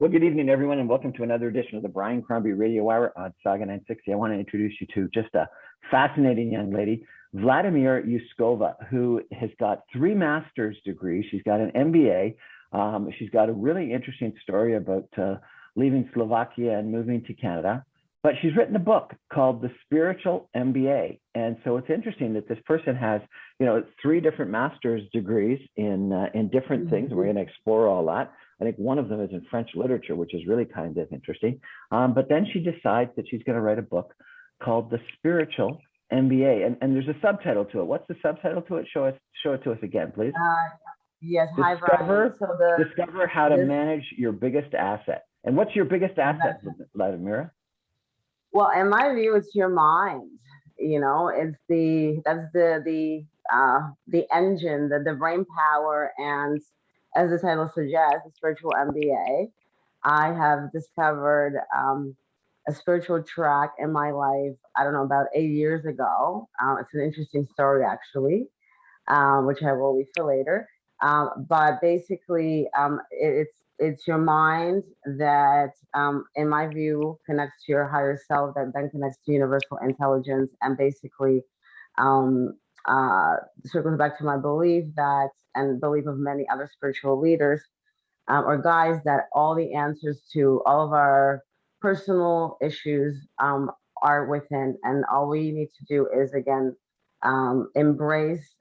Well, good evening, everyone, and welcome to another edition of the Brian Crombie Radio Hour on Saga 960. I want to introduce you to just a fascinating young lady, Vladimira Juskova, who has got 3 master's degrees. She's got an MBA. She's got a really interesting story about leaving Slovakia and moving to Canada. But she's written a book called The Spiritual Mba. And so it's interesting that this person has, 3 different master's degrees in different things. And we're going to explore all that. I think one of them is in French literature, which is really kind of interesting. But then she decides that she's going to write a book called The Spiritual Mba. And there's a subtitle to it. What's the subtitle to it? Show it to us again, please. Yes, hi, Brian. Discover how to manage your biggest asset. And what's your biggest asset, Vladimira? Well, in my view, it's your mind. It's the engine, the brain power, and as the title suggests, the spiritual MBA. I have discovered a spiritual track in my life. I don't know, about 8 years ago. It's an interesting story, actually, which I will leave for later. But basically, it's your mind that, in my view, connects to your higher self, that then connects to universal intelligence, and basically circles back to my belief that, and belief of many other spiritual leaders or guides, that all the answers to all of our personal issues are within, and all we need to do is, again, embrace.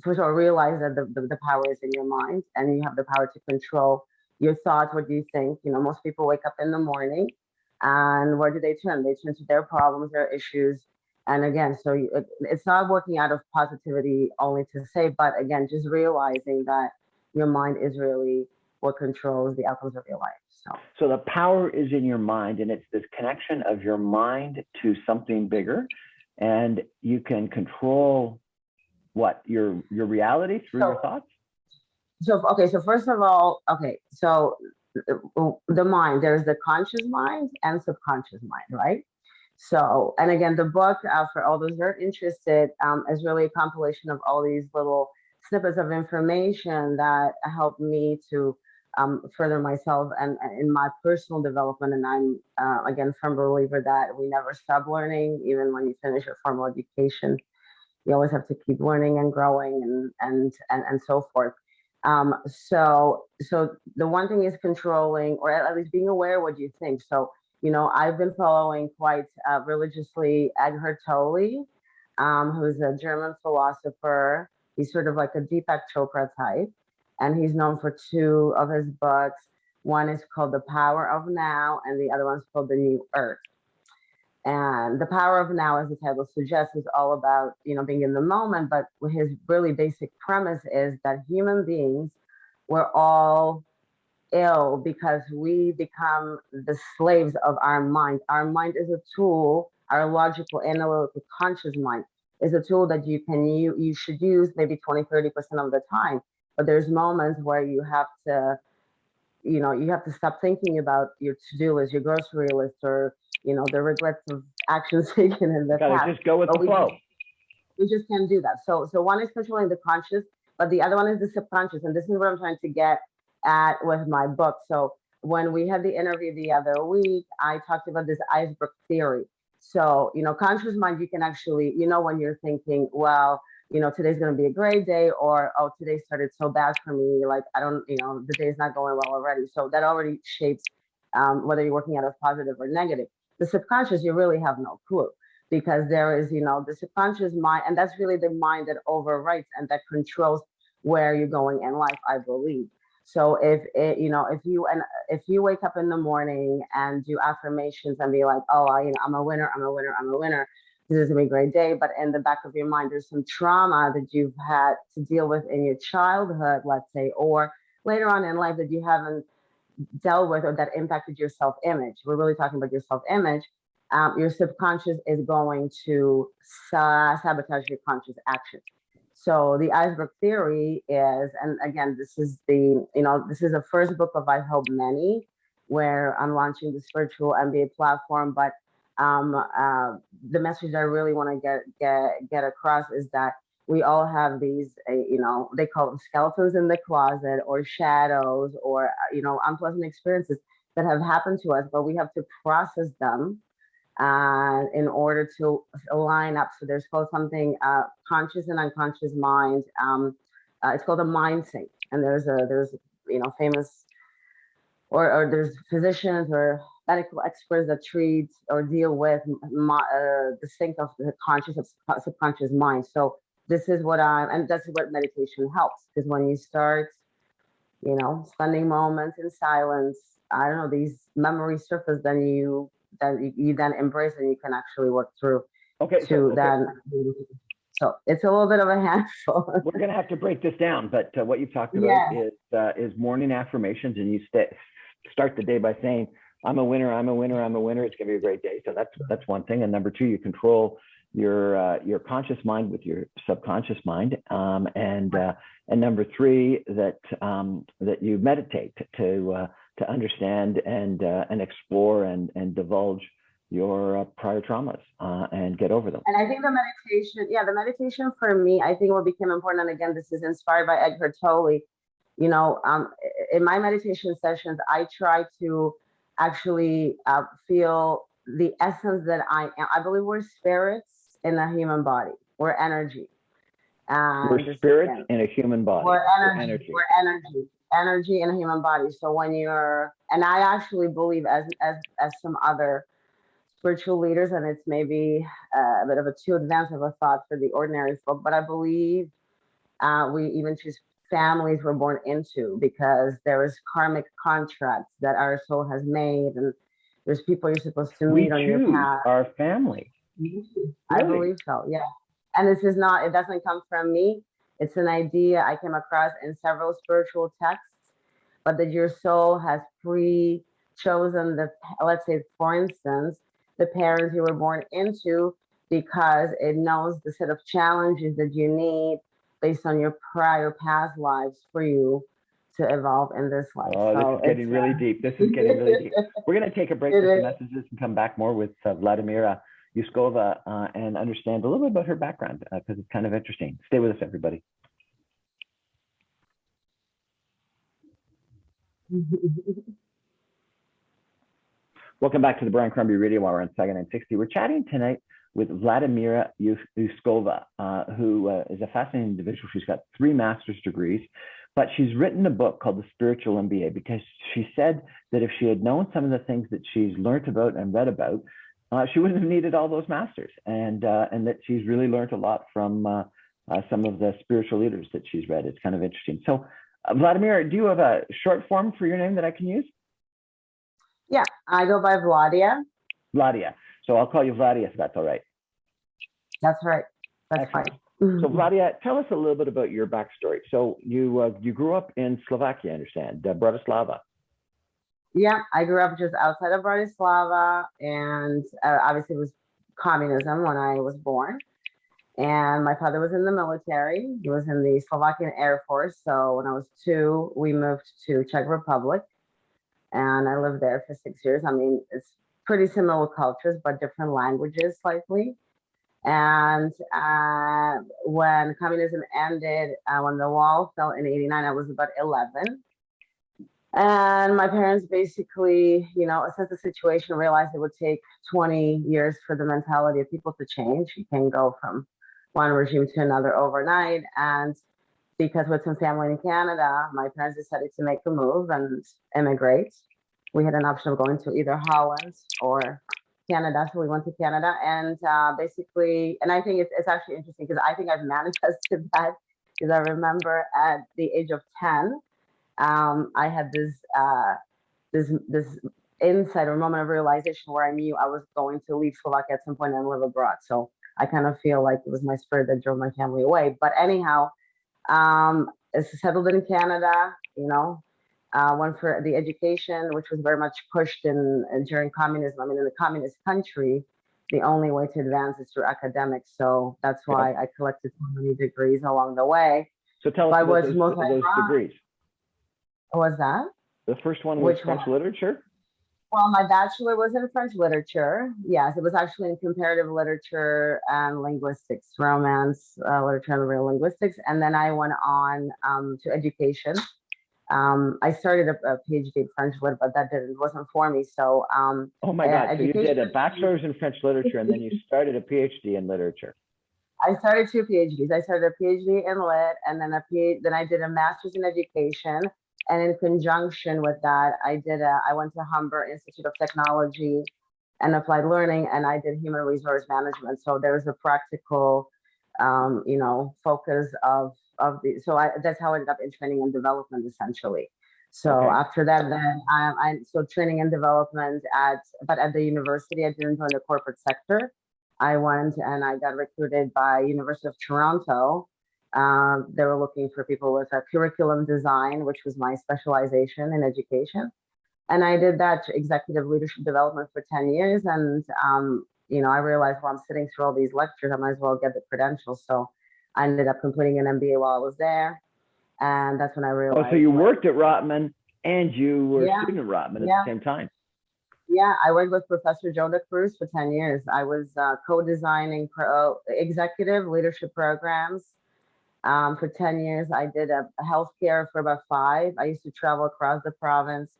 First of all, realize that the power is in your mind, and you have the power to control your thoughts, what you think. Most people wake up in the morning, and where do they turn? They turn to their problems, their issues. And again, so it's not working out of positivity only to say, but again, just realizing that your mind is really what controls the outcomes of your life. So the power is in your mind, and it's this connection of your mind to something bigger, and you can control what your reality through your thoughts. So first of all, so the mind, there's the conscious mind and subconscious mind, right? So, and again, the book, for all those that are interested, is really a compilation of all these little snippets of information that help me to further myself and in my personal development. And I'm, again, firm believer that we never stop learning. Even when you finish your formal education, you always have to keep learning and growing and so forth. So the one thing is controlling, or at least being aware of what you think. So, I've been following quite religiously Eckhart Tolle, who's a German philosopher. He's sort of like a Deepak Chopra type, and he's known for 2 of his books. One is called The Power of Now, and the other one's called The New Earth. And The Power of Now, as the title suggests, is all about, being in the moment. But his really basic premise is that human beings, we're all ill because we become the slaves of our mind. Our mind is a tool. Our logical, analytical, conscious mind is a tool that you should use maybe 20-30% of the time. But there's moments where you have to, you have to stop thinking about your to-do list, your grocery list, or the regrets of actions taken in the past. Just go with the flow. We just can't do that. So one is controlling the conscious, but the other one is the subconscious, and this is what I'm trying to get at with my book. So when we had the interview the other week, I talked about this Iceberg Theory. So, conscious mind, you can actually, when you're thinking, well, today's going to be a great day, or, oh, today started so bad for me. Like, I don't, the day's not going well already. So that already shapes whether you're working out of positive or negative. The subconscious, you really have no clue, because there is, the subconscious mind, and that's really the mind that overwrites and that controls where you're going in life, I believe. So if you wake up in the morning and do affirmations and be like, oh, I'm a winner, this is gonna be a great day, but in the back of your mind, there's some trauma that you've had to deal with in your childhood, let's say, or later on in life that you haven't dealt with, or that impacted your self-image. We're really talking about your self-image. Your subconscious is going to sabotage your conscious actions. So the Iceberg Theory is, and again, this is the first book of, I hope, many, where I'm launching the Spiritual Mba platform. But the message I really want to get across is that we all have these, they call them skeletons in the closet, or shadows, or unpleasant experiences that have happened to us, but we have to process them in order to line up. So there's called something conscious and unconscious mind. It's called a mind sync, and there's famous or there's physicians or medical experts that treat or deal with the sync of the conscious and subconscious mind. So this is and that's what meditation helps, because when you start, spending moments in silence, I don't know, these memories surface, then you then embrace, and you can actually work through. So it's a little bit of a handful. We're going to have to break this down, but what you've talked about is morning affirmations, and you start the day by saying, I'm a winner, I'm a winner, I'm a winner. It's going to be a great day. So that's one thing. And number two, you control your conscious mind with your subconscious mind. And number three, that you meditate to understand and explore and divulge your prior traumas and get over them. And I think the meditation for me, I think what became important, and again, this is inspired by Eckhart Tolle. In my meditation sessions, I try to actually feel the essence that I am. I believe we're spirits in a human body. We're energy. We're spirits in a human body. We're energy. We're energy in a human body. So when and I actually believe, as some other spiritual leaders, and it's maybe a bit of a too advanced of a thought for the ordinary folk, but I believe we even choose families we're born into, because there is karmic contracts that our soul has made, and there's people you're supposed to meet on your path. Our family. I believe so, yeah. And it doesn't come from me. It's an idea I came across in several spiritual texts, but that your soul has pre-chosen let's say, for instance, the parents you were born into, because it knows the set of challenges that you need based on your prior past lives for you to evolve in this life. Oh, this is getting really deep. This is getting really deep. We're going to take a break with some messages and come back more with Vladimira Juskova and understand a little bit about her background, because it's kind of interesting. Stay with us, everybody. Welcome back to the Brian Crombie Radio Hour on Saga 960. We're chatting tonight with Vladimira Juskova, who is a fascinating individual. She's got 3 master's degrees, but she's written a book called the Spiritual Mba, because she said that if she had known some of the things that she's learned about and read about, she wouldn't have needed all those masters, and that she's really learned a lot from some of the spiritual leaders that she's read. It's kind of interesting. So, Vladimira, do you have a short form for your name that I can use? Yeah, I go by Vladia. Vladia. So I'll call you Vladia if that's all right. That's right. That's Excellent. fine. So Vladia, tell us a little bit about your backstory. So you grew up in Slovakia, I understand, Bratislava. Yeah, I grew up just outside of Bratislava, and obviously it was communism when I was born. And my father was in the military. He was in the Slovakian Air Force. So when I was 2, we moved to Czech Republic, and I lived there for 6 years. I mean, it's pretty similar cultures, but different languages slightly. And when communism ended, when the wall fell in '89, I was about 11. And my parents basically, assessed the situation, realized it would take 20 years for the mentality of people to change. You can go from one regime to another overnight. And because with some family in Canada, my parents decided to make a move and immigrate. We had an option of going to either Holland or Canada, so we went to Canada. And basically, and I think it's actually interesting, because I think I've manifested that, because I remember at the age of 10, I had this insight or moment of realization where I knew I was going to leave Slovakia at some point and live abroad. So I kind of feel like it was my spirit that drove my family away. But anyhow, settled in Canada, went for the education, which was very much pushed during communism. I mean, in the communist country, the only way to advance is through academics. So that's why I collected so many degrees along the way. So tell us about those degrees. What was that? The first one was French literature? Well, my bachelor was in French literature. Yes, it was actually in comparative literature and linguistics, romance, literature and real linguistics. And then I went on to education. I started a PhD in French lit, but that wasn't for me. So Oh my God! So you did a education. bachelor's in French literature, and then you started a PhD in literature. I started two PhDs. I started a PhD in lit, and then then I did a master's in education. And in conjunction with that, I went to Humber Institute of Technology and Applied Learning, and I did human resource management. So there's a practical, focus so that's how I ended up in training and development essentially. So Okay. after that, then so training and development but at the university, I didn't join the corporate sector. I went and I got recruited by University of Toronto. They were looking for people with a curriculum design, which was my specialization in education. And I did that executive leadership development for 10 years. And, I realized while I'm sitting through all these lectures, I might as well get the credentials. So I ended up completing an MBA while I was there. And that's when I realized. Oh, so you worked at Rotman and you were a student at Rotman at the same time. Yeah, I worked with Professor Joe Cruz for 10 years. I was co-designing executive leadership programs for 10 years. I did a healthcare for about 5. I used to travel across the province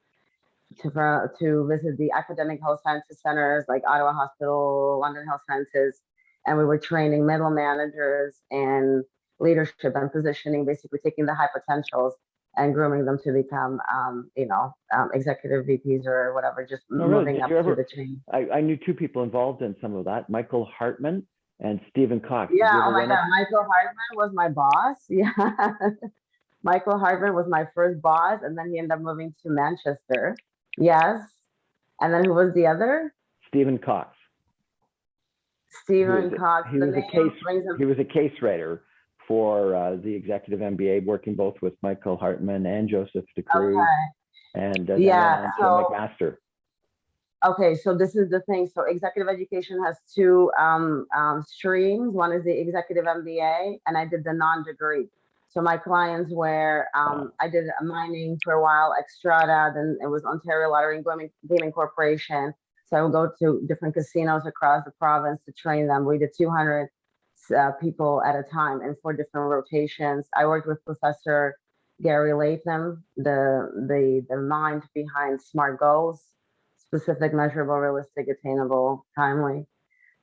to visit the academic health sciences centers like Ottawa Hospital, London Health Sciences, and we were training middle managers in leadership and positioning, basically taking the high potentials and grooming them to become, executive VPs or whatever, just moving up through the chain. I knew 2 people involved in some of that, Michael Hartman and Stephen Cox. Yeah, oh my God, Michael Hartman was my boss. Yeah. Michael Hartman was my first boss, and then he ended up moving to Manchester. Yes. And then who was the other? Stephen Cox. Stephen Cox. He was a case writer for the Executive MBA, working both with Michael Hartman and Joseph DeCruz, and McMaster. Okay, so this is the thing. So executive education has 2 streams. One is the Executive MBA, and I did the non-degree. So my clients were, I did mining for a while, Xstrata, then it was Ontario Lottery and Gaming Corporation. So I would go to different casinos across the province to train them. We did 200 people at a time in 4 different rotations. I worked with Professor Gary Latham, the mind behind SMART goals: specific, measurable, realistic, attainable, timely.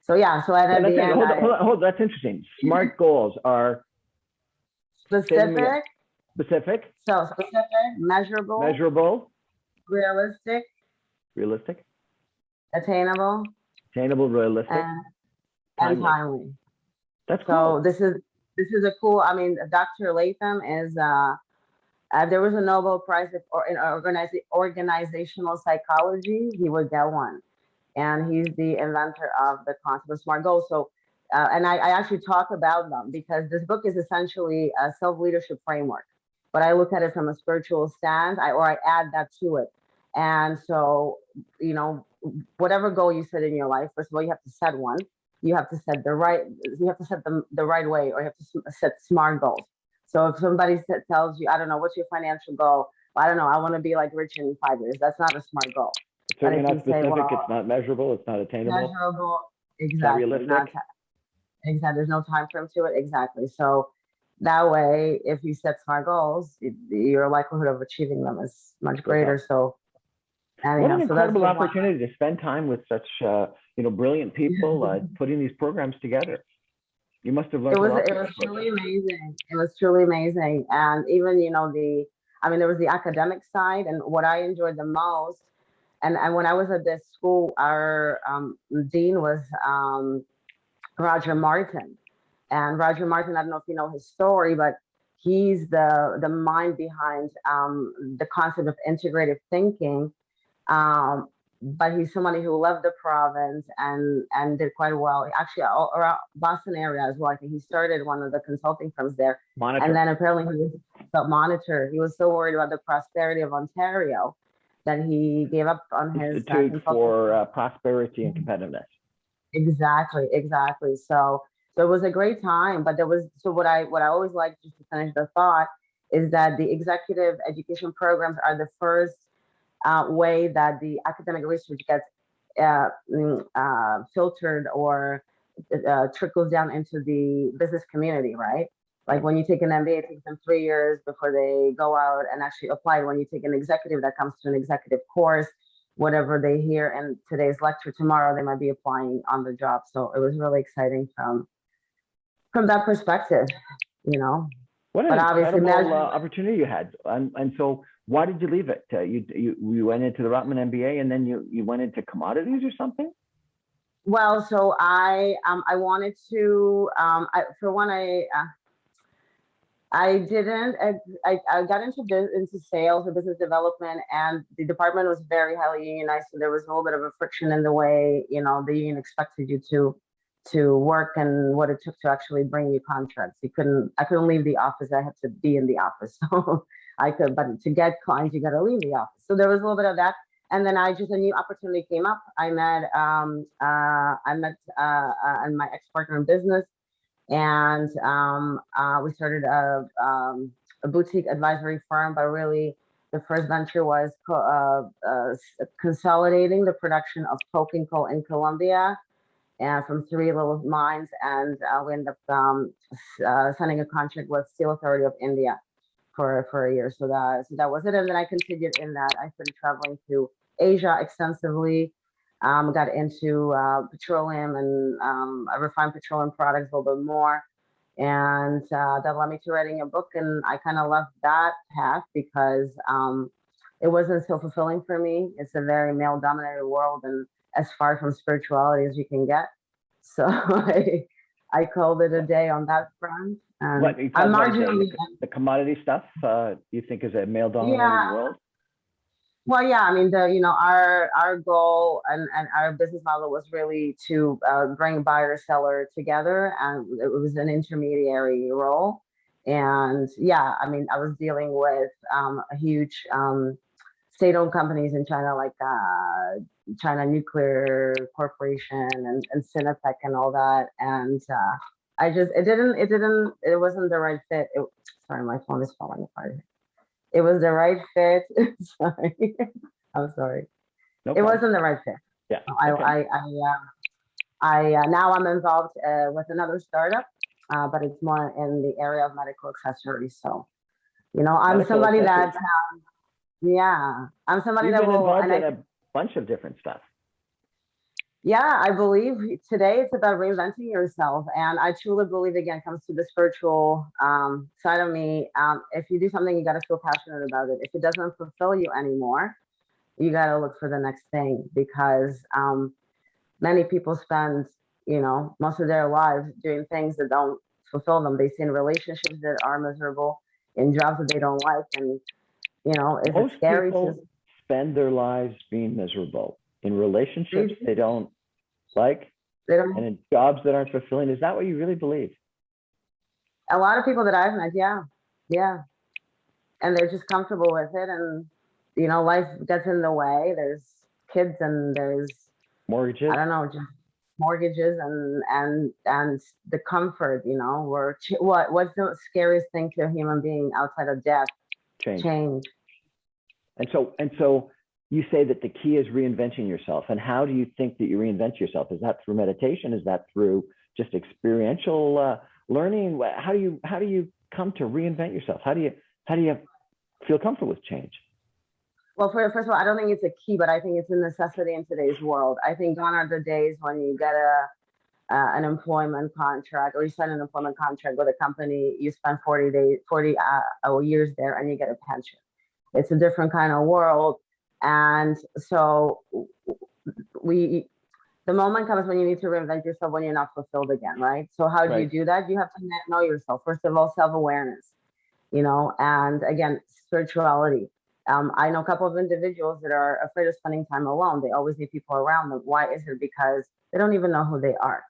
So yeah, so at the end, hold on, that's interesting. SMART goals are specific. So specific, measurable, realistic, attainable, realistic, and timely. That's cool. So this is a cool. I mean, Dr. Latham is there was a Nobel Prize in organizational psychology. He would get one, and he's the inventor of the concept of SMART goals. So, and I actually talk about them because this book is essentially a self-leadership framework, but I look at it from a spiritual stance, or I add that to it. And so, whatever goal you set in your life, first of all, you have to set one. You have to set them the right way, or you have to set SMART goals. So if somebody tells you, I don't know, what's your financial goal? Well, I don't know, I want to be like rich in 5 years. That's not a SMART goal. It's certainly not specific. It's not measurable. It's not attainable. Measurable, exactly. It's not realistic. Exactly. There's no time frame to it. Exactly. So that way, if you set SMART goals, your likelihood of achieving them is much greater. So what an incredible opportunity to spend time with such brilliant people putting these programs together. You must have learned a lot. It was truly amazing. It was truly amazing. And even, there was the academic side, and what I enjoyed the most. And when I was at this school, our dean was Roger Martin. And Roger Martin, I don't know if you know his story, but he's the mind behind the concept of integrative thinking. But he's somebody who loved the province and did quite well. Actually, all around Boston area as well. I think he started one of the consulting firms there. Monitor. And then apparently he was Monitor. He was so worried about the prosperity of Ontario that he gave up on his Institute for Prosperity and Competitiveness. Exactly. So it was a great time. But what I always like, just to finish the thought, is that the executive education programs are the first way that the academic research gets filtered or trickles down into the business community, right? Like when you take an MBA, it takes them 3 years before they go out and actually apply. When you take an executive that comes to an executive course, whatever they hear in today's lecture, tomorrow they might be applying on the job. So it was really exciting from that perspective, you know. What an But obviously, incredible management. opportunity you had. And so why did you leave it? You went into the Rotman MBA and then you went into commodities or something? Well, so I wanted to for one I didn't I got into sales or business development, and the department was very highly unionized, so there was a little bit of a friction in the way, you know, the union expected you to work and what it took to actually bring you contracts. I couldn't leave the office. I had to be in the office. So I could, but to get clients, you got to leave the office. So there was a little bit of that. And then a new opportunity came up. I met and my ex-partner in business, and we started a boutique advisory firm. But really, the first venture was consolidating the production of coking coal in Colombia, and from three little mines, and we ended up signing a contract with Steel Authority of India for a year. So that was it, and then I continued in that. I started traveling to Asia extensively. Got into petroleum and refined petroleum products a little bit more, and that led me to writing a book. And I kind of left that path because it wasn't so fulfilling for me. It's a very male-dominated world, and as far from spirituality as you can get. So I called it a day on that front. And What you I'm talk about marginally, the commodity stuff you think is a male dominated yeah. world? Well, yeah. I mean, our goal and our business model was really to bring buyer seller together, and it was an intermediary role. And yeah, I mean, I was dealing with a huge state-owned companies in China, like China Nuclear Corporation and Sinopec and all that. And it wasn't the right fit. Sorry, my phone is falling apart. It was the right fit. Sorry, I'm sorry. No It problem. wasn't the right fit. Yeah. So Okay. now I'm involved with another startup, but it's more in the area of medical accessories. So, you know, I'm Medical somebody accessories. that, yeah, I'm somebody You've that been will, involved and in I, a bunch of different stuff. yeah, I believe today it's about reinventing yourself. And I truly believe, again, comes to the spiritual side of me. If you do something, you got to feel passionate about it. If it doesn't fulfill you anymore, you got to look for the next thing, because many people spend, you know, most of their lives doing things that don't fulfill them. They stay in relationships that are miserable, in jobs that they don't like. And, you know, is it Most scary to, people spend their lives being miserable in relationships they they don't like don't, and in jobs that aren't fulfilling. Is that what you really believe? a lot of people that I've met, yeah, yeah. And they're just comfortable with it. And, you know, life gets in the way. There's kids and there's, I Mortgages? don't know, just mortgages and the comfort, you know, what's the scariest thing to a human being outside of death? Change. Change. And so you say that the key is reinventing yourself. And how do you think that you reinvent yourself? Is that through meditation? Is that through just experiential learning? How do you come to reinvent yourself? How do you feel comfortable with change? Well, first of all, I don't think it's a key, but I think it's a necessity in today's world. I think gone are the days when you get an employment contract, or you sign an employment contract with a company, you spend 40 years there, and you get a pension. It's a different kind of world. And so we the moment comes when you need to reinvent yourself, when you're not fulfilled again, right? So how do you Right. do that? You have to know yourself. First of all, self-awareness, you know, and again, spirituality. I know a couple of individuals that are afraid of spending time alone. They always need people around them. Why is it? Because they don't even know who they are.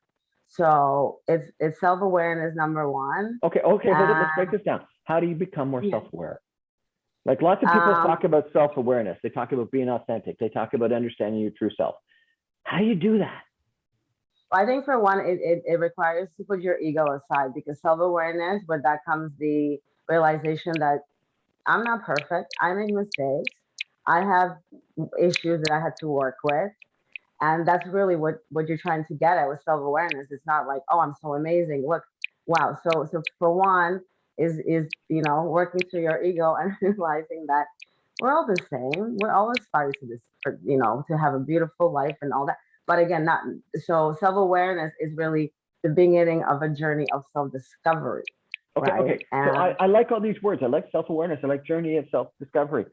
So it's self-awareness, number one. Okay. Hold it. Let's break And this down. How do you become more yeah, self-aware? Like lots of people talk about self-awareness. They talk about being authentic. They talk about understanding your true self. How do you do that? I think for one, it requires to put your ego aside, because self-awareness, but that comes the realization that I'm not perfect. I make mistakes. I have issues that I had to work with. And that's really what you're trying to get at with self-awareness. It's not like, oh, I'm so amazing. Look, wow. So for one is working through your ego and realizing that we're all the same. We're all aspiring to this, to have a beautiful life and all that. But again, not so self-awareness is really the beginning of a journey of self-discovery, Okay, right? okay. So I like all these words. I like self-awareness. I like journey of self-discovery.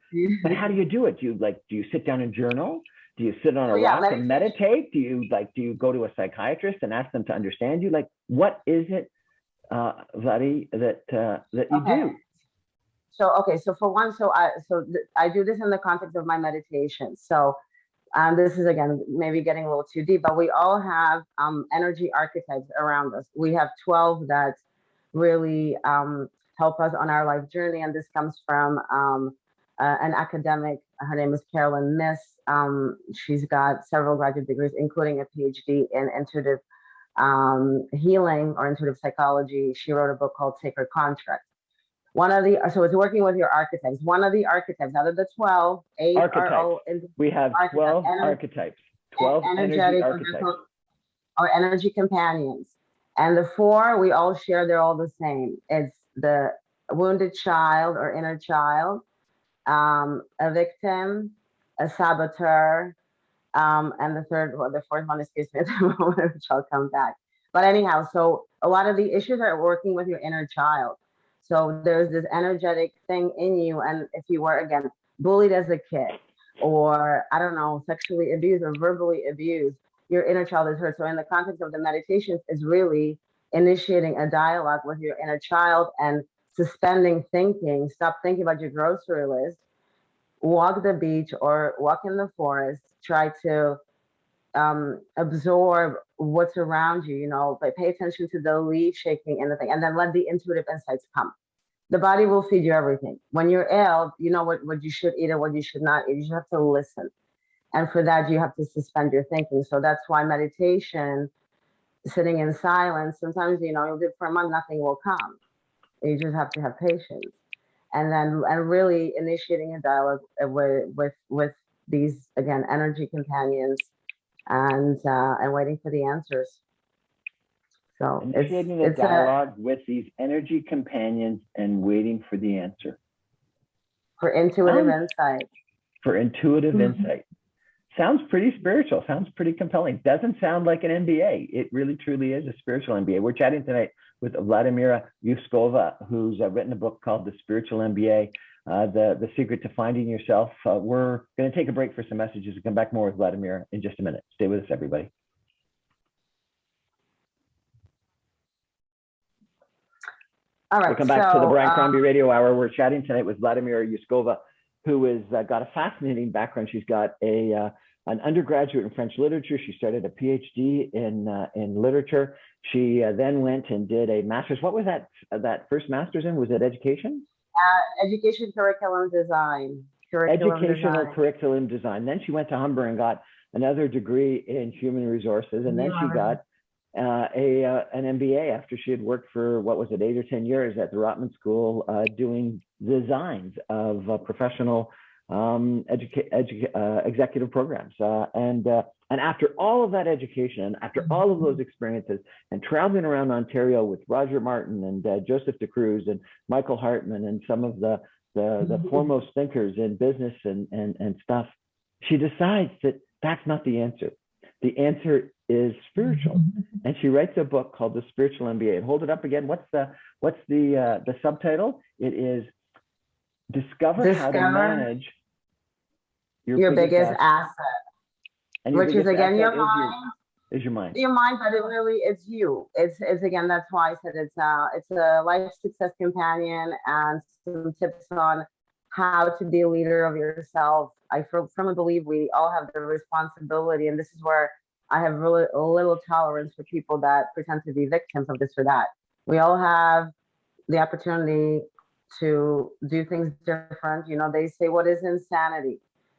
But how do you do it? Do you sit down and journal? Do you sit on a rock and meditate? Do you go to a psychiatrist and ask them to understand you? Like, what is it, Vladi, that you do? So for one, I do this in the context of my meditation. So this is again maybe getting a little too deep, but we all have energy archetypes around us. We have 12 that really help us on our life journey, and this comes from an academic. Her name is Carolyn Miss. She's got several graduate degrees, including a PhD in intuitive healing or intuitive psychology. She wrote a book called Sacred Contract. So it's working with your archetypes. One of the archetypes out of the 12, 8 archetypes. are all we have 12 archetypes, 12 energy archetypes. Or energy companions. And the 4, we all share, they're all the same. It's the wounded child or inner child, a victim, a saboteur, and the fourth one escapes me at the moment, which I'll come back. But anyhow, so a lot of the issues are working with your inner child. So there's this energetic thing in you. And if you were, again, bullied as a kid, or I don't know, sexually abused or verbally abused, your inner child is hurt. So in the context of the meditations is really initiating a dialogue with your inner child and suspending thinking. Stop thinking about your grocery list, walk the beach or walk in the forest, try to absorb what's around you, but pay attention to the leaf shaking and the thing, and then let the intuitive insights come. The body will feed you everything. When you're ill, you know what you should eat or what you should not eat. You just have to listen. And for that, you have to suspend your thinking. So that's why meditation, sitting in silence, sometimes, you'll do it for a month, nothing will come. You just have to have patience. And really initiating a dialogue with these, again, energy companions and waiting for the answers. So initiating a dialogue with these energy companions and waiting for the answer. For intuitive insight. For intuitive insight. Sounds pretty spiritual. Sounds pretty compelling. Doesn't sound like an MBA. It really, truly is a spiritual MBA. We're chatting tonight with Vladimira Juskova, who's written a book called The Spiritual MBA, the Secret to Finding Yourself. We're going to take a break for some messages and come back more with Vladimira in just a minute. Stay with us, everybody. All right. Welcome back to the Brian Crombie Radio Hour. We're chatting tonight with Vladimira Juskova, who has got a fascinating background. She's got an undergraduate in French literature. She started a PhD in literature. She then went and did a master's. What was that first master's in? Was it education? Education curriculum design. Curriculum design. Then she went to Humber and got another degree in human resources, and then she got an MBA after she had worked for, 8 or 10 years at the Rotman School doing designs of professional executive programs. And after all of that education, and after all of those experiences, and traveling around Ontario with Roger Martin and Joseph DeCruz and Michael Hartman and some of the foremost thinkers in business and stuff, she decides that that's not the answer. The answer is spiritual, and she writes a book called The Spiritual Mba. And hold it up again. What's the subtitle? It is Discover how to manage your biggest asset. And which is again your mind. Is your mind. Your mind, but it's you. It's again, that's why I said it's a life success companion and some tips on how to be a leader of yourself. I firmly believe we all have the responsibility, and this is where I have really a little tolerance for people that pretend to be victims of this or that. We all have the opportunity to do things different. They say, what is insanity?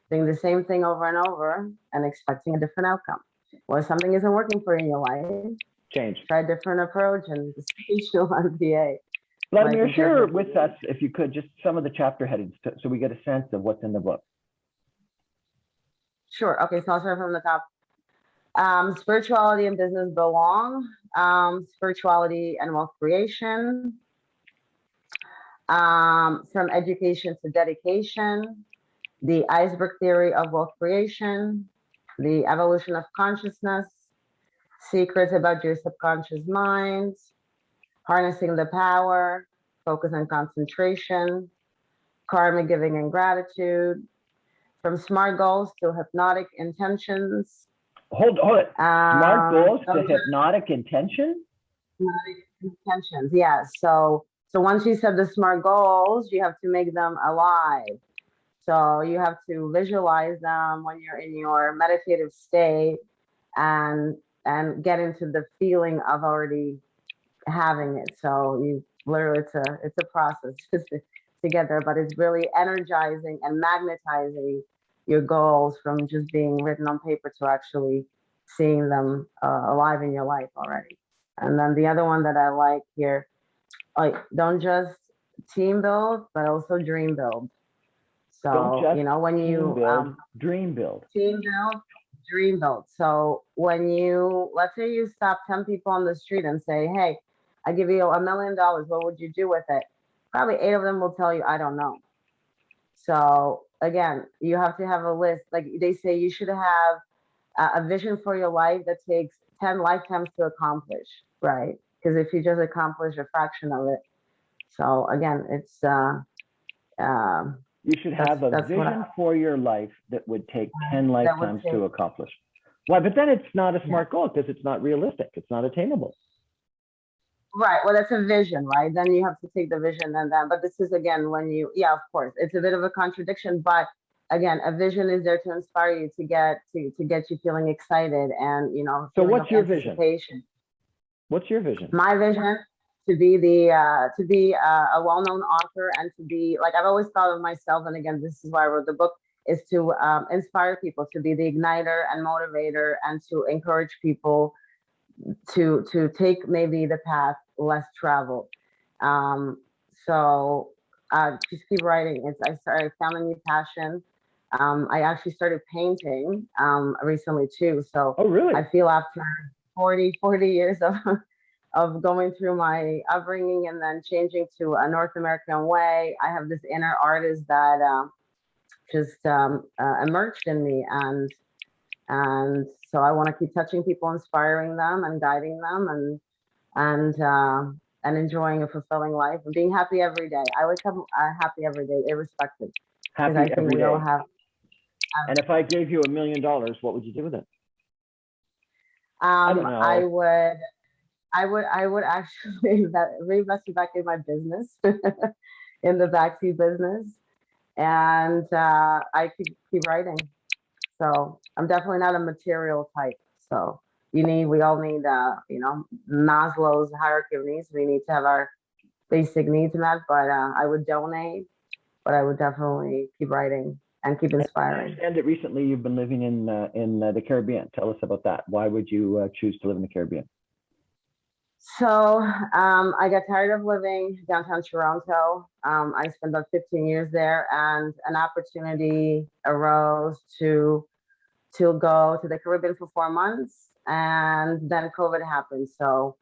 Doing the same thing over and over and expecting a different outcome. Well, if something isn't working for you in your life, change. Try a different approach, and the Spiritual Mba. Vladimir, share with us, if you could, just some of the chapter headings so we get a sense of what's in the book. Sure. Okay, so I'll start from the top. Spirituality and business belong. Spirituality and wealth creation. From education to dedication. The Iceberg Theory of wealth creation. The evolution of consciousness. Secrets about your subconscious mind. Harnessing the power. Focus and concentration. Karma, giving, and gratitude. From smart goals to hypnotic intentions. Hold it. Smart goals to Those hypnotic intention? hypnotic intentions, yes. So once you set the smart goals, you have to make them alive. So you have to visualize them when you're in your meditative state and get into the feeling of already having it. So you literally it's a process to get there, but it's really energizing and magnetizing your goals from just being written on paper to actually seeing them alive in your life already. And then the other one that I like here, like don't just team build, but also dream build. Don't So just you know when you build, dream build. team build, dream build. So when you, let's say you stop 10 people on the street and say, hey, I give you $1 million, what would you do with it? Probably 8 of them will tell you, I don't know. So again, you have to have a list. Like they say, you should have a vision for your life that takes 10 lifetimes to accomplish, right? Because if you just accomplish a fraction of it. So again, it's you should have a vision for your life that would take 10 lifetimes to accomplish. Why? But then it's not a smart goal because it's not realistic. It's not attainable. Right. Well, that's a vision, right? Then you have to take the vision and then, but this is again, when you, yeah, of course, it's a bit of a contradiction, but again, a vision is there to inspire you to get you feeling excited and, you know, so what's your vision? What's your vision? My vision to be a well-known author and to be like, I've always thought of myself. And again, this is why I wrote the book, is to inspire people, to be the igniter and motivator and to encourage people to take maybe the path less traveled. So just keep writing. I found a new passion. I actually started painting recently too. So oh, really? I feel after 40 years of going through my upbringing and then changing to a North American way, I have this inner artist that just emerged in me, and so I want to keep touching people, inspiring them and guiding them and enjoying a fulfilling life and being happy every day. I wake up happy every day, irrespective. Happy I think every we day. all have. And if I gave you $1 million, what would you do with it? I don't know. I would actually reinvest it back in my business, in the backseat business, and I keep writing. So I'm definitely not a material type. So we all need, you know, Maslow's hierarchy of needs. We need to have our basic needs met, but I would donate, but I would definitely keep writing and keep inspiring. I understand that recently you've been living in the Caribbean. Tell us about that. Why would you choose to live in the Caribbean? So I got tired of living downtown Toronto. I spent about 15 years there, and an opportunity arose to go to the Caribbean for 4 months, and then COVID happened. So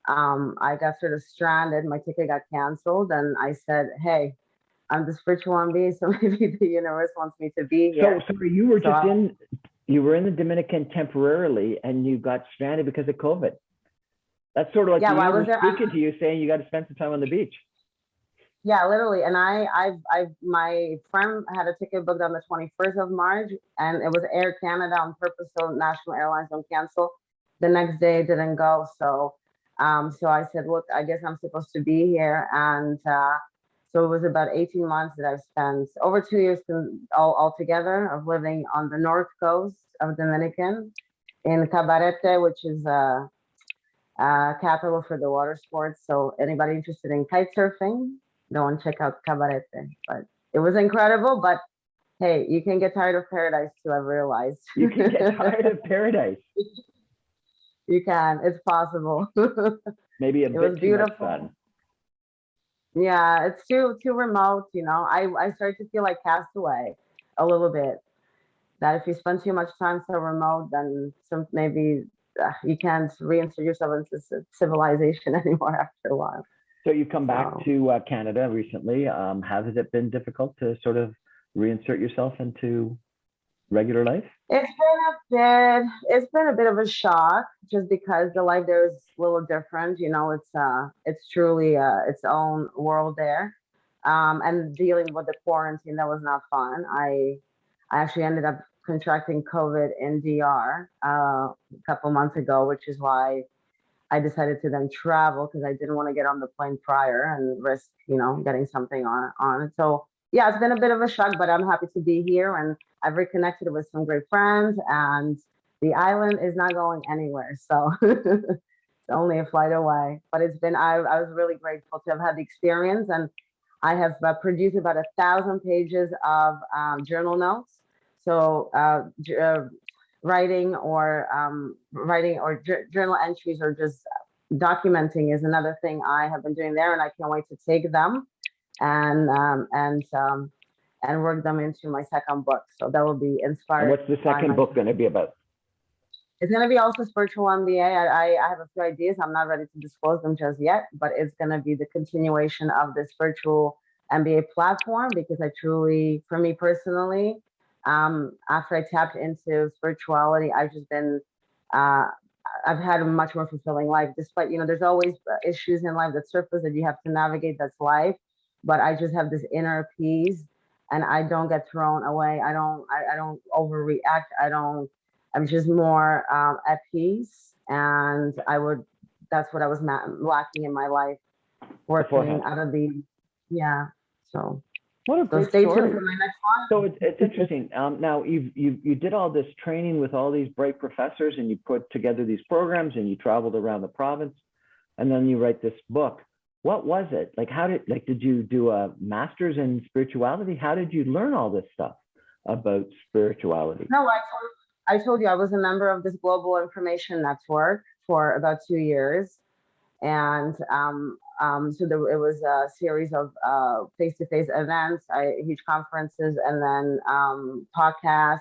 I got sort of stranded. My ticket got canceled, and I said, "Hey, I'm the Spiritual Mba, so maybe the universe wants me to be here." So you were in the Dominican temporarily, and you got stranded because of COVID. That's sort of like the universe speaking to you, saying you got to spend some time on the beach. Yeah, literally. And my friend had a ticket booked on the 21st of March, and it was Air Canada on purpose, so national airlines don't cancel. The next day it didn't go. So I said, look, I guess I'm supposed to be here. And so it was about 18 months that I've spent, over 2 years altogether, of living on the north coast of Dominican in Cabarete, which is capital for the water sports. So anybody interested in kite surfing, go and check out Cabarete. But it was incredible. But hey, you can get tired of paradise too, I've realized. You can get tired of paradise. You can. It's possible. Maybe a bit too much fun. Yeah, it's too remote, you know. I started to feel like castaway a little bit. that if you spend too much time so remote, then maybe you can't reinsert yourself into civilization anymore after a while. So you come back So, to Canada recently. Has it been difficult to sort of reinsert yourself into regular life? it's been a bit of a shock just because the life there is a little different. It's truly its own world there. And dealing with the quarantine, that was not fun. I actually ended up contracting COVID in DR a couple months ago, which is why I decided to then travel because I didn't want to get on the plane prior and risk, getting something on it. So yeah, it's been a bit of a shock, but I'm happy to be here and I've reconnected with some great friends and the island is not going anywhere. So it's only a flight away. But I was really grateful to have had the experience, and I have produced about 1,000 pages of journal notes. So writing or journal entries or just documenting is another thing I have been doing there, and I can't wait to take them and work them into my second book. So that will be And inspired. what's the second book going to be about? It's going to be also Spiritual Mba. I have a few ideas. I'm not ready to disclose them just yet, but it's going to be the continuation of the Spiritual Mba platform because I truly, for me personally, after I tapped into spirituality, I've had a much more fulfilling life. Despite, there's always issues in life that surface that you have to navigate. That's life. But I just have this inner peace, and I don't get thrown away. I don't overreact. I'm just more at peace, and that's what I was lacking in my life, working out of yeah. So what a great stay story. tuned for my next one. So it's interesting. Now you did all this training with all these bright professors, and you put together these programs, and you traveled around the province, and then you write this book. What was it like? Did you do a master's in spirituality? How did you learn all this stuff about spirituality? No, I told you I was a member of this global information network for about 2 years. And so it was a series of face-to-face events, huge conferences, and then podcasts,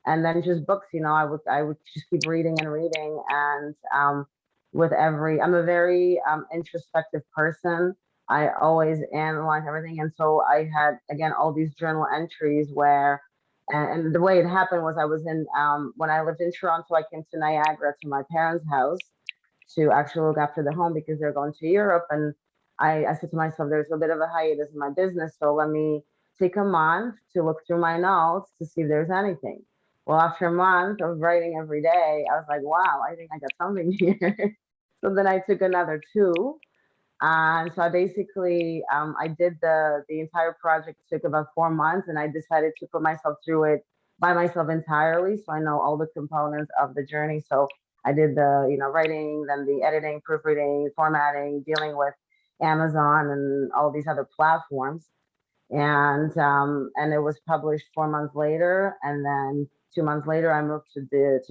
and then just books. I would just keep reading and reading, and I'm a very introspective person. I always analyze everything, and so I had again all these journal entries where. And the way it happened was I was when I lived in Toronto, I came to Niagara to my parents' house to actually look after the home because they're going to Europe. And I said to myself, there's a bit of a hiatus in my business. So let me take a month to look through my notes to see if there's anything. Well, after a month of writing every day, I was like, wow, I think I got something here. So then I took another 2. And so I basically, I did the entire project. Took about 4 months, and I decided to put myself through it by myself entirely. So I know all the components of the journey. So I did the, writing, then the editing, proofreading, formatting, dealing with Amazon and all these other platforms. And it was published 4 months later. And then 2 months later, I moved to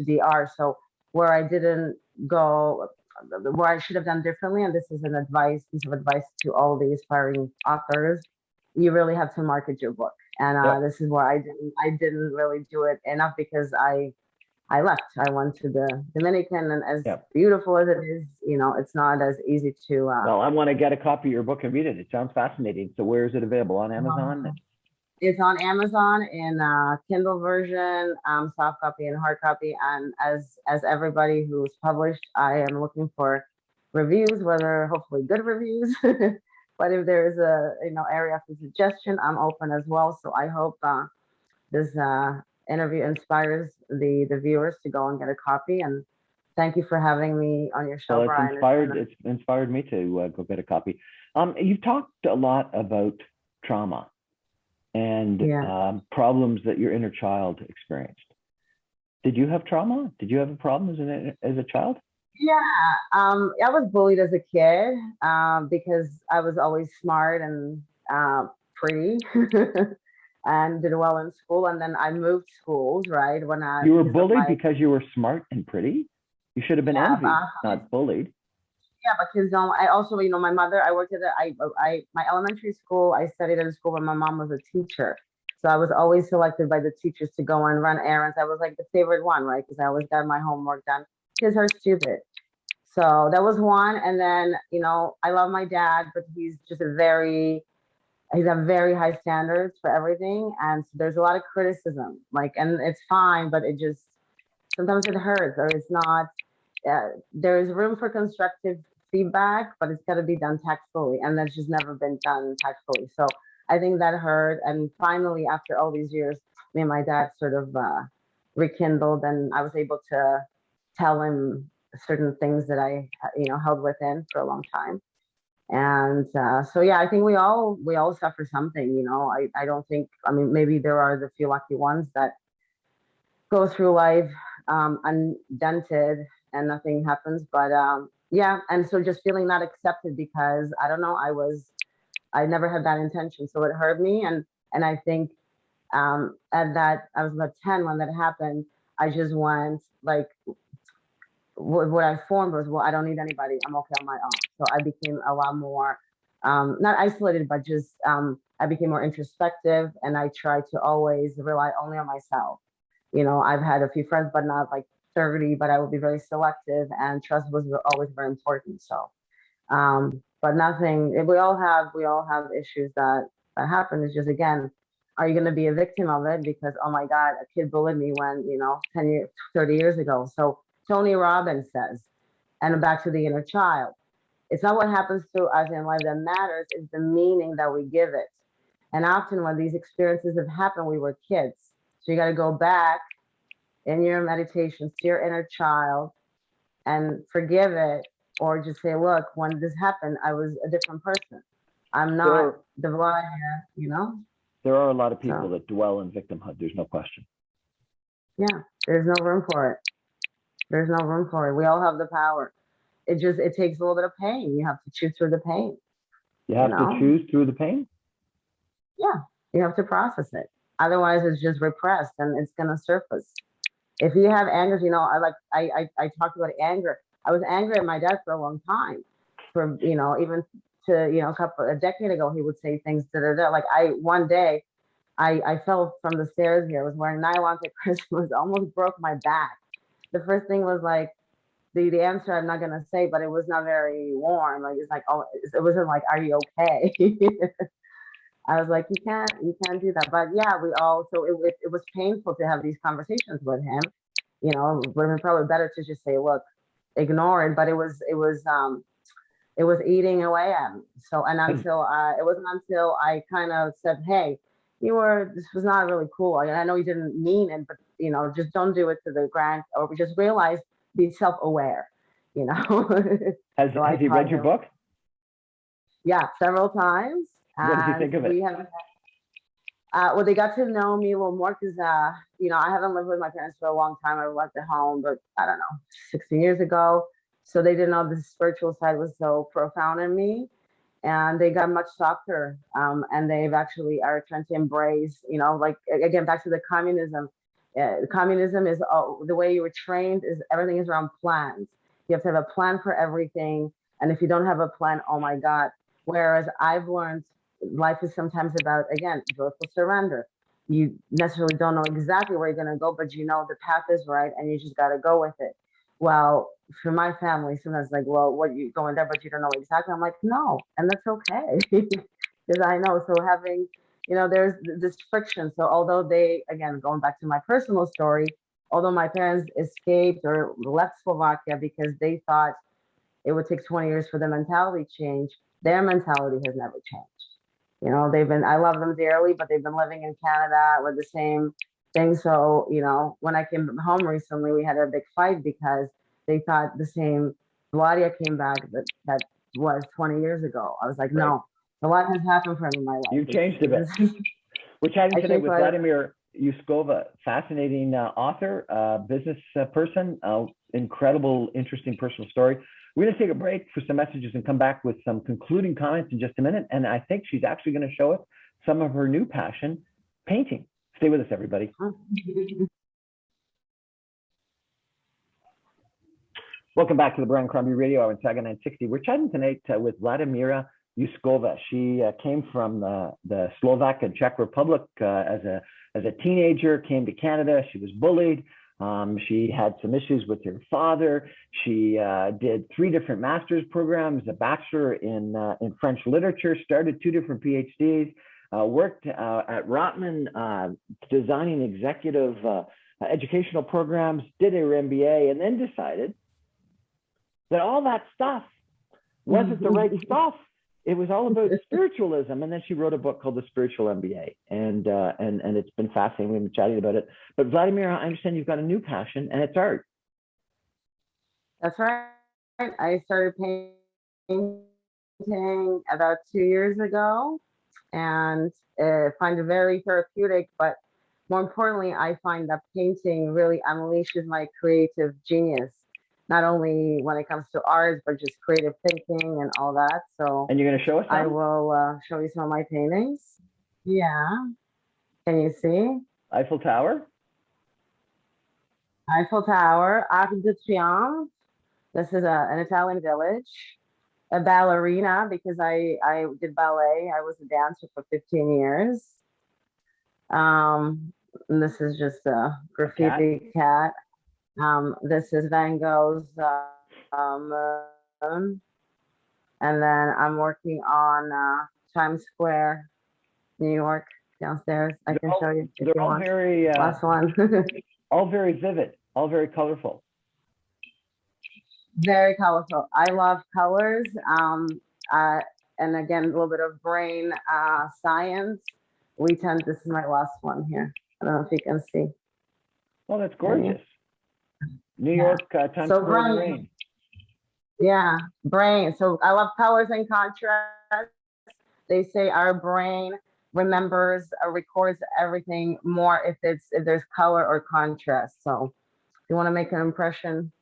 DR. So where I didn't go, where I should have done differently, and this is piece of advice to all the aspiring authors, you really have to market your book. And this is where I didn't really do it enough because I left. I went to the Dominican, and as beautiful as it is, it's not as easy to. Well, I want to get a copy of your book and read it. It sounds fascinating. So where is it available? On Amazon? It's on Amazon in Kindle version, soft copy and hard copy. And as everybody who's published, I am looking for reviews, whether hopefully good reviews. But if there is a area for suggestion, I'm open as well. So I hope this interview inspires the viewers to go and get a copy. And thank you for having me on your show, Brian. It's inspired me to go get a copy. You've talked a lot about trauma and problems that your inner child experienced. Did you have trauma? Did you have a problem as a child? Yeah, I was bullied as a kid because I was always smart and pretty and did well in school. And then I moved schools, right? You were bullied because you were smart and pretty? You should have been envied, not bullied. Yeah, because I also, my mother, I worked at my elementary school. I studied at a school where my mom was a teacher. So I was always selected by the teachers to go and run errands. I was like the favorite one, right? Because I always got my homework done. Kids are stupid. So that was one. And then, I love my dad, but he's just he's got very high standards for everything. And so there's a lot of criticism, and it's fine, but sometimes it hurts or it's not, there is room for constructive feedback, but it's got to be done tactfully. And that's just never been done tactfully. So I think that hurt. And finally, after all these years, me and my dad sort of rekindled, and I was able to tell him certain things that I, held within for a long time. And so, yeah, I think we all suffer something, I don't think, maybe there are the few lucky ones that go through life undented and nothing happens. But yeah, and so just feeling not accepted because I don't know, I never had that intention, so it hurt me. And I think at that, I was about 10 when that happened. I just went like, what I formed was, well, I don't need anybody. I'm okay on my own. So I became a lot more, not isolated, but just I became more introspective, and I tried to always rely only on myself. I've had a few friends, but not like 30, but I would be very selective, and trust was always very important. So, but nothing, we all have issues that happen. It's just, again, are you going to be a victim of it? Because, oh my God, a kid bullied me when, 10 years, 30 years ago. So Tony Robbins says, and back to the inner child, it's not what happens to us in life that matters, it's the meaning that we give it. And often when these experiences have happened, we were kids. So you got to go back in your meditations to your inner child and forgive it, or just say, look, when this happened, I was a different person. I'm not the Vladimir, There are a lot of people that dwell in victimhood. There's no question. Yeah, there's no room for it. There's no room for it. We all have the power. It takes a little bit of pain. You have to choose through the pain. You have to choose through the pain? Yeah, you have to process it. Otherwise, it's just repressed and it's going to surface. If you have anger, I talked about anger. I was angry at my dad for a long time. Even to, a decade ago, he would say things like one day, I fell from the stairs here. I was wearing nylon at Christmas, almost broke my back. The first thing was like, the answer I'm not going to say, but it was not very warm. Like, it's like, oh, it wasn't like, are you okay? I was like, you can't do that. But yeah, so it was painful to have these conversations with him. Would have been probably better to just say, look, ignore it. But it was eating away at me. So, and it wasn't until I kind of said, hey, this was not really cool. I know you didn't mean it, but just don't do it to the grand, or just realize, be self-aware, Has he read your book? Yeah, several times. What did you think of it? Well, they got to know me a little more because, I haven't lived with my parents for a long time. I left the home, but I don't know, 16 years ago. So they didn't know the spiritual side was so profound in me. And they got much softer. And they've actually are trying to embrace, again, back to the communism. Communism is the way you were trained is everything is around plans. You have to have a plan for everything. And if you don't have a plan, oh my God. Whereas I've learned life is sometimes about, again, joyful surrender. You necessarily don't know exactly where you're going to go, but the path is right and you just got to go with it. Well, for my family, sometimes like, well, what, you going there, but you don't know exactly. I'm like, no, and that's okay. Because I know. So having, there's this friction. So although they, again, going back to my personal story, although my parents escaped or left Slovakia because they thought it would take 20 years for the mentality change, their mentality has never changed. I love them dearly, but they've been living in Canada with the same thing. So, when I came home recently, we had a big fight because they thought the same Vladia came back that was 20 years ago. I was like, no, a lot has happened for me in my life. You've changed a bit. We're chatting today with Vladimira Juskova, fascinating author, business person, incredible, interesting personal story. We're going to take a break for some messages and come back with some concluding comments in just a minute. And I think she's actually going to show us some of her new passion, painting. Stay with us, everybody. Welcome back to the Brian Crombie Radio Hour on Saga 960. We're chatting tonight with Vladimira Juskova. She came from the Slovak and Czech Republic as a teenager, came to Canada. She was bullied. She had some issues with her father. She did 3 different master's programs, a bachelor in French literature, started 2 different PhDs, worked at Rotman designing executive educational programs, did her MBA, and then decided that all that stuff wasn't the right stuff. It was all about spiritualism. And then she wrote a book called The Spiritual Mba. And it's been fascinating. We've been chatting about it. But Vladimira, I understand you've got a new passion, and it's art. That's right. I started painting about 2 years ago, and find it very therapeutic. But more importantly, I find that painting really unleashes my creative genius, not only when it comes to art, but just creative thinking and all that. So, and you're going to show us some? I will show you some of my paintings. Yeah. Can you see? Eiffel Tower. Eiffel Tower, Arc de Triomphe. This is an Italian village. A ballerina, because I did ballet. I was a dancer for 15 years. And this is just a graffiti cat. This is Van Gogh's Moon. And then I'm working on Times Square, New York, downstairs. I can show you if you want. Very, last one. all very vivid, all very colorful. Very colorful. I love colors. And again, a little bit of brain science. This is my last one here. I don't know if you can see. Oh, that's gorgeous. New York, Times Square in the rain. Yeah, brain. So I love colors and contrast. They say our brain remembers or records everything more if there's color or contrast. So if you want to make an impression,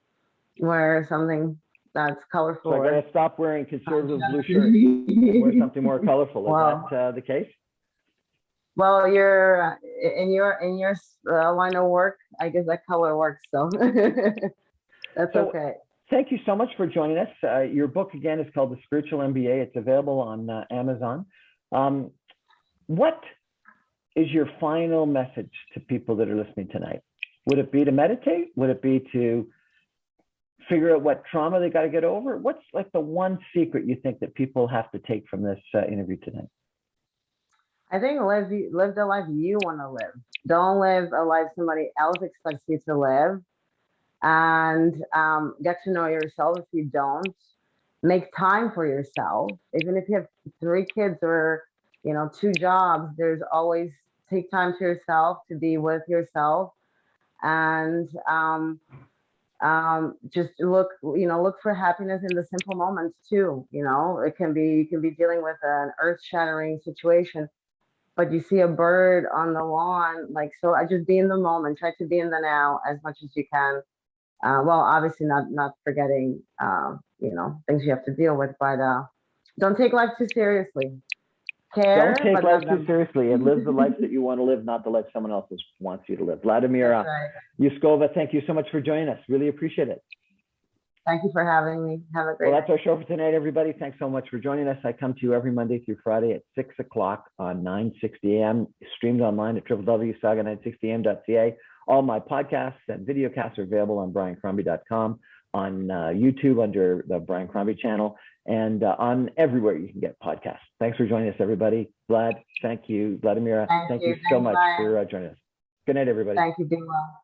wear something that's colorful. So I gotta stop wearing conservative blue shirts and wear something more colorful. Is that the case? Well, you're in your line of work. I guess that color works, so that's okay. Thank you so much for joining us. Your book again is called The Spiritual Mba. It's available on Amazon. What is your final message to people that are listening tonight? Would it be to meditate? Would it be to figure out what trauma they got to get over? What's like the one secret you think that people have to take from this interview tonight? I think live the life you want to live. Don't live a life somebody else expects you to live. And get to know yourself if you don't. Make time for yourself. Even if you have 3 kids or 2 jobs, there's always take time to yourself, to be with yourself. And just look for happiness in the simple moments too. It can be, you can be dealing with an earth-shattering situation, but you see a bird on the lawn, so I just be in the moment, try to be in the now as much as you can. Well, obviously not forgetting, things you have to deal with, but don't take life too seriously. Care, don't take life too seriously, and live the life that you want to live, not the life someone else wants you to live. Vladimira Juskova, thank you so much for joining us. Really appreciate it. Thank you for having me. Have a great Well, that's our show for tonight, everybody. Thanks so much for joining us. I come to you every Monday through Friday at 6 o'clock on 960 AM, streamed online at www.saga960am.ca. All my podcasts and videocasts are available on briancrombie.com, on YouTube under the Brian Crombie channel, and on everywhere you can get podcasts. Thanks for joining us, everybody. Vlad, thank you. Vladimira, thank you so much for joining us. Good night, everybody. Thank you. Be well.